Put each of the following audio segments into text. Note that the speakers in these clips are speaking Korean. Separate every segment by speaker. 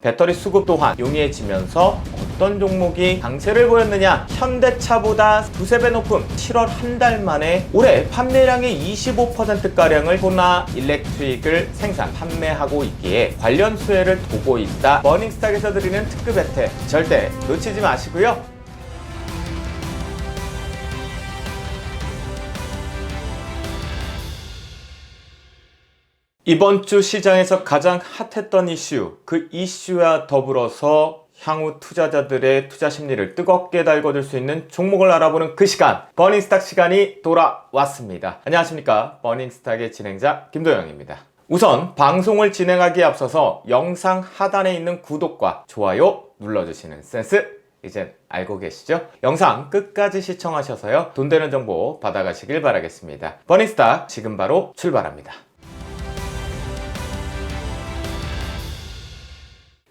Speaker 1: 배터리 수급 또한 용이해지면서 어떤 종목이 강세를 보였느냐? 현대차보다 두세 배 높은 7월 한 달 만에 올해 판매량의 25%가량을 코나 일렉트릭을 생산, 판매하고 있기에 관련 수혜를 보고 있다. 머닝스탁에서 드리는 특급 혜택 절대 놓치지 마시고요. 이번 주 시장에서 가장 핫했던 이슈, 그 이슈와 더불어서 향후 투자자들의 투자 심리를 뜨겁게 달궈줄 수 있는 종목을 알아보는 그 시간, 버닝스탁 시간이 돌아왔습니다. 안녕하십니까? 버닝스탁의 진행자 김도영입니다. 우선 방송을 진행하기에 앞서서 영상 하단에 있는 구독과 좋아요 눌러주시는 센스 이젠 알고 계시죠? 영상 끝까지 시청하셔서요, 돈 되는 정보 받아가시길 바라겠습니다. 버닝스탁 지금 바로 출발합니다.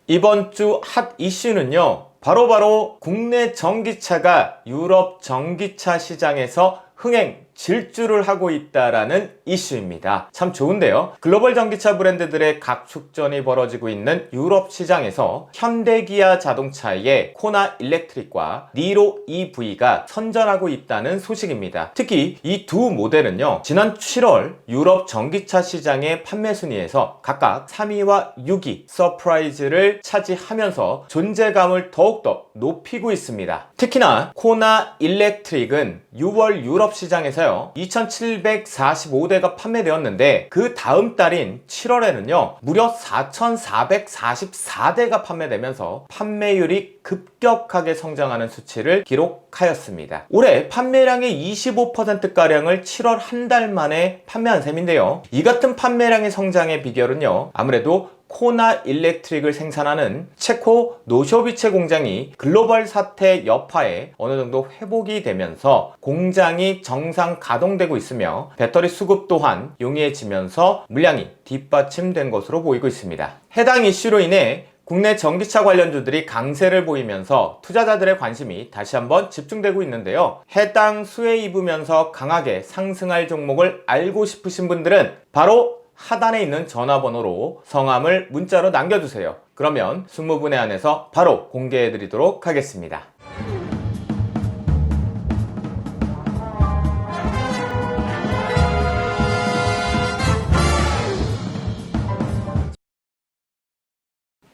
Speaker 1: 이번 주 핫 이슈는요, 바로 국내 전기차가 유럽 전기차 시장에서 흥행 질주를 하고 있다라는 이슈입니다. 참 좋은데요. 글로벌 전기차 브랜드들의 각축전이 벌어지고 있는 유럽 시장에서 현대기아 자동차의 코나 일렉트릭과 니로 EV가 선전하고 있다는 소식입니다. 특히 이 두 모델은요, 지난 7월 유럽 전기차 시장의 판매 순위에서 각각 3위와 6위 서프라이즈를 차지하면서 존재감을 더욱더 높이고 있습니다. 특히나 코나 일렉트릭은 6월 유럽 시장에서 2,745대가 판매되었는데 그 다음 달인 7월에는요 무려 4,444대가 판매되면서 판매율이 급격하게 성장하는 수치를 기록하였습니다. 올해 판매량의 25%가량을 7월 한 달 만에 판매한 셈인데요, 이 같은 판매량의 성장의 비결은요, 아무래도 코나 일렉트릭을 생산하는 체코 노쇼비체 공장이 글로벌 사태 여파에 어느 정도 회복이 되면서 공장이 정상 가동되고 있으며 배터리 수급 또한 용이해지면서 물량이 뒷받침된 것으로 보이고 있습니다. 해당 이슈로 인해 국내 전기차 관련주들이 강세를 보이면서 투자자들의 관심이 다시 한번 집중되고 있는데요, 해당 수혜에 입으면서 강하게 상승할 종목을 알고 싶으신 분들은 바로 하단에 있는 전화번호로 성함을 문자로 남겨주세요. 그러면 20분에 한해서 바로 공개해 드리도록 하겠습니다.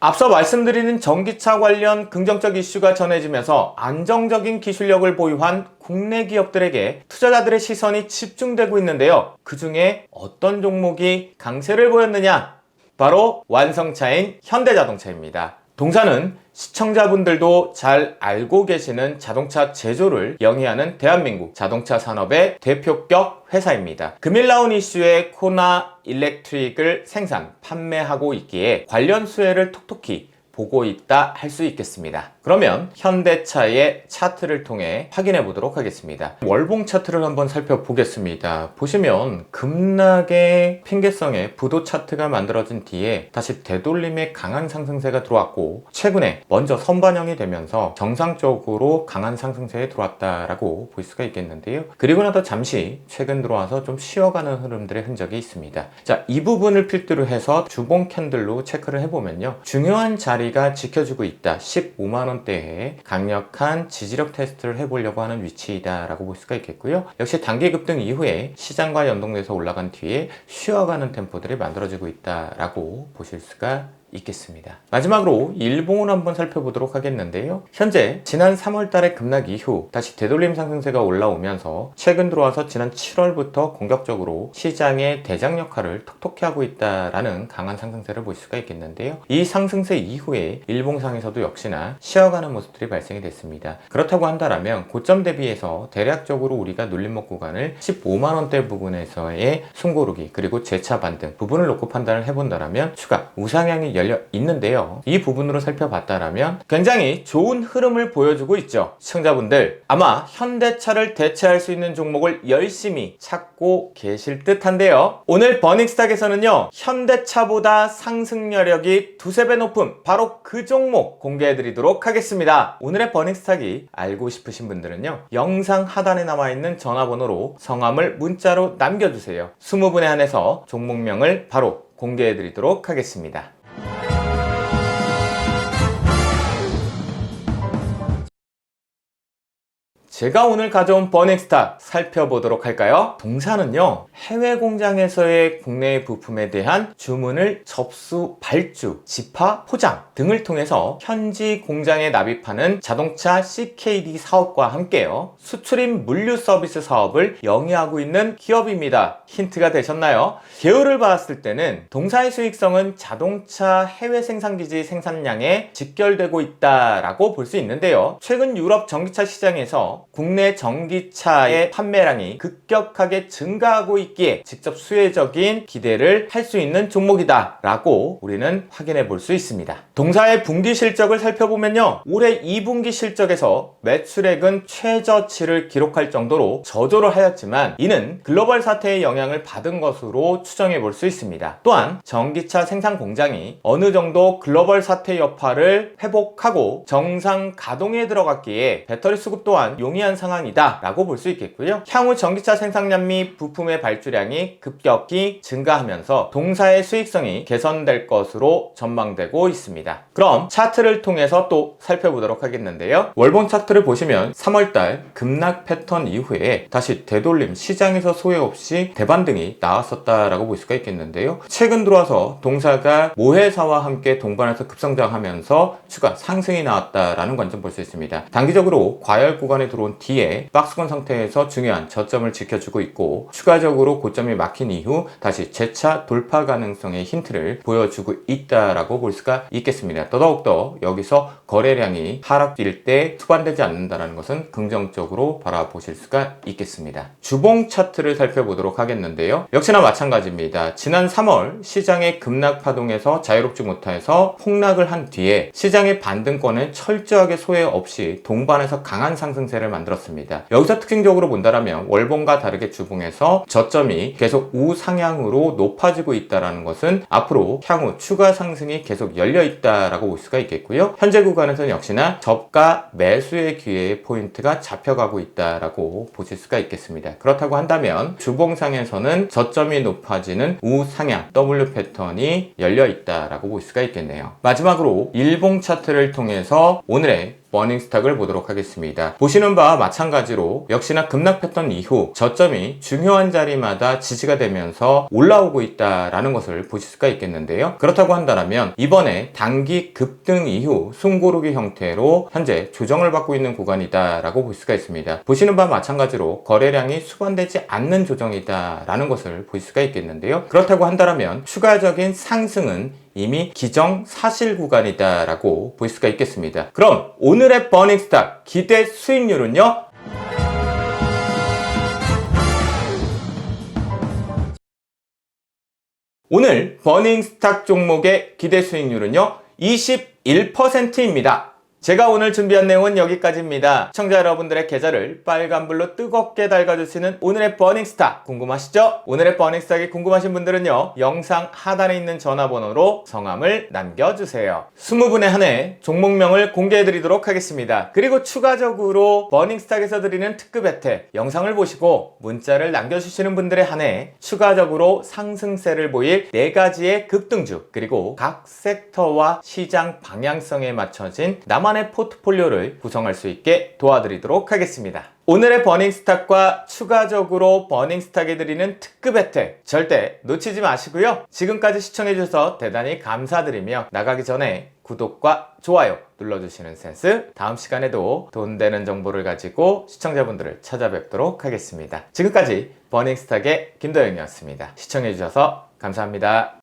Speaker 1: 앞서 말씀드리는 전기차 관련 긍정적 이슈가 전해지면서 안정적인 기술력을 보유한 국내 기업들에게 투자자들의 시선이 집중되고 있는데요, 그 중에 어떤 종목이 강세를 보였느냐? 바로 완성차인 현대자동차입니다. 동사는 시청자분들도 잘 알고 계시는 자동차 제조를 영위하는 대한민국 자동차 산업의 대표격 회사입니다. 금일 나온 이슈에 코나 일렉트릭을 생산, 판매하고 있기에 관련 수혜를 톡톡히 보고 있다 할 수 있겠습니다. 그러면 현대차의 차트를 통해 확인해 보도록 하겠습니다. 월봉 차트를 한번 살펴보겠습니다. 보시면 급락의 핑계성의 부도 차트가 만들어진 뒤에 다시 되돌림의 강한 상승세가 들어왔고, 최근에 먼저 선반영이 되면서 정상적으로 강한 상승세에 들어왔다라고 볼 수가 있겠는데요, 그리고 나서 잠시 최근 들어와서 좀 쉬어가는 흐름들의 흔적이 있습니다. 자, 이 부분을 필두로 해서 주봉 캔들로 체크를 해보면요, 중요한 자리가 지켜주고 있다. 15만원대에 강력한 지지력 테스트를 해보려고 하는 위치이다 라고 볼 수가 있겠고요. 역시 단기 급등 이후에 시장과 연동돼서 올라간 뒤에 쉬어가는 템포들이 만들어지고 있다 라고 보실 수가 있겠습니다. 마지막으로 일봉을 한번 살펴보도록 하겠는데요, 현재 지난 3월달의 급락 이후 다시 되돌림 상승세가 올라오면서 최근 들어와서 지난 7월부터 공격적으로 시장의 대장 역할을 톡톡히 하고 있다라는 강한 상승세를 볼 수가 있겠는데요, 이 상승세 이후에 일봉상에서도 역시나 쉬어가는 모습들이 발생이 됐습니다. 그렇다고 한다면 고점 대비해서 대략적으로 우리가 눌림목 구간을 15만원대 부분에서의 숨고르기 그리고 재차 반등 부분을 놓고 판단을 해본다면 추가 우상향이 열려 있는데요, 이 부분으로 살펴봤다면 굉장히 좋은 흐름을 보여주고 있죠. 시청자분들 아마 현대차를 대체할 수 있는 종목을 열심히 찾고 계실 듯한데요, 오늘 버닝스탁에서는요 현대차보다 상승 여력이 두세 배 높은 바로 그 종목 공개해 드리도록 하겠습니다. 오늘의 버닝스탁이 알고 싶으신 분들은요, 영상 하단에 남아있는 전화번호로 성함을 문자로 남겨주세요. 20분에 한해서 종목명을 바로 공개해 드리도록 하겠습니다. 제가 오늘 가져온 버닝스탁 살펴보도록 할까요? 동사는요, 해외 공장에서의 국내 부품에 대한 주문을 접수, 발주, 집화, 포장 등을 통해서 현지 공장에 납입하는 자동차 CKD 사업과 함께요, 수출입 물류 서비스 사업을 영위하고 있는 기업입니다. 힌트가 되셨나요? 개요를 봤을 때는 동사의 수익성은 자동차 해외 생산기지 생산량에 직결되고 있다라고 볼 수 있는데요. 최근 유럽 전기차 시장에서 국내 전기차의 판매량이 급격하게 증가하고 있기에 직접 수혜적인 기대를 할 수 있는 종목이다 라고 우리는 확인해 볼 수 있습니다. 동사의 분기 실적을 살펴보면요, 올해 2분기 실적에서 매출액은 최저치를 기록할 정도로 저조를 하였지만 이는 글로벌 사태의 영향을 받은 것으로 추정해 볼 수 있습니다. 또한 전기차 생산 공장이 어느 정도 글로벌 사태 여파를 회복하고 정상 가동에 들어갔기에 배터리 수급 또한 용이한 상황이다 라고 볼 수 있겠고요. 향후 전기차 생산량 및 부품의 발주량이 급격히 증가하면서 동사의 수익성이 개선될 것으로 전망되고 있습니다. 그럼 차트를 통해서 또 살펴보도록 하겠는데요. 월봉 차트를 보시면 3월달 급락 패턴 이후에 다시 되돌림, 시장에서 소외 없이 대반등이 나왔었다라고 볼 수가 있겠는데요. 최근 들어와서 동사가 모회사와 함께 동반해서 급성장하면서 추가 상승이 나왔다라는 관점 볼 수 있습니다. 단기적으로 과열 구간에 들어온 뒤에 박스권 상태에서 중요한 저점을 지켜주고 있고, 추가적으로 고점이 막힌 이후 다시 재차 돌파 가능성의 힌트를 보여주고 있다라고 볼 수가 있겠습니다. 더더욱더 여기서 거래량이 하락일 때 수반되지 않는다는 것은 긍정적으로 바라보실 수가 있겠습니다. 주봉 차트를 살펴보도록 하겠는데요. 역시나 마찬가지입니다. 지난 3월 시장의 급락 파동에서 자유롭지 못해서 폭락을 한 뒤에 시장의 반등권은 철저하게 소외 없이 동반해서 강한 상승세를 만들었습니다. 여기서 특징적으로 본다면 월봉과 다르게 주봉에서 저점이 계속 우상향으로 높아지고 있다는 것은 앞으로 향후 추가 상승이 계속 열려 있다라고 볼 수가 있겠고요. 현재 구간에서는 역시나 저가 매수의 기회의 포인트가 잡혀가고 있다라고 보실 수가 있겠습니다. 그렇다고 한다면 주봉상에서는 저점이 높아지는 우상향 W 패턴이 열려 있다라고 볼 수가 있겠네요. 마지막으로 일봉 차트를 통해서 오늘의 버닝스탁을 보도록 하겠습니다. 보시는 바와 마찬가지로 역시나 급락 패턴 이후 저점이 중요한 자리마다 지지가 되면서 올라오고 있다라는 것을 보실 수가 있겠는데요. 그렇다고 한다면 이번에 단기 급등 이후 숨고르기 형태로 현재 조정을 받고 있는 구간이다 라고 볼 수가 있습니다. 보시는 바와 마찬가지로 거래량이 수반되지 않는 조정이다 라는 것을 볼 수가 있겠는데요. 그렇다고 한다면 추가적인 상승은 이미 기정사실 구간이다 라고 볼 수가 있겠습니다. 그럼 오늘의 버닝스탁 기대 수익률은요? 오늘 버닝스탁 종목의 기대 수익률은요? 21%입니다. 제가 오늘 준비한 내용은 여기까지입니다. 시청자 여러분들의 계좌를 빨간불로 뜨겁게 달궈주시는 오늘의 버닝스탁 궁금하시죠? 오늘의 버닝스탁이 궁금하신 분들은요, 영상 하단에 있는 전화번호로 성함을 남겨주세요. 20분에 한해 종목명을 공개해드리도록 하겠습니다. 그리고 추가적으로 버닝스탁에서 드리는 특급 혜택 영상을 보시고 문자를 남겨주시는 분들에 한해 추가적으로 상승세를 보일 4가지의 급등주, 그리고 각 섹터와 시장 방향성에 맞춰진 나만의 포트폴리오를 구성할 수 있게 도와드리도록 하겠습니다. 오늘의 버닝스탁과 추가적으로 버닝스탁에 드리는 특급 혜택 절대 놓치지 마시고요. 지금까지 시청해주셔서 대단히 감사드리며 나가기 전에 구독과 좋아요 눌러주시는 센스, 다음 시간에도 돈 되는 정보를 가지고 시청자분들을 찾아뵙도록 하겠습니다. 지금까지 버닝스탁의 김도영이었습니다. 시청해주셔서 감사합니다.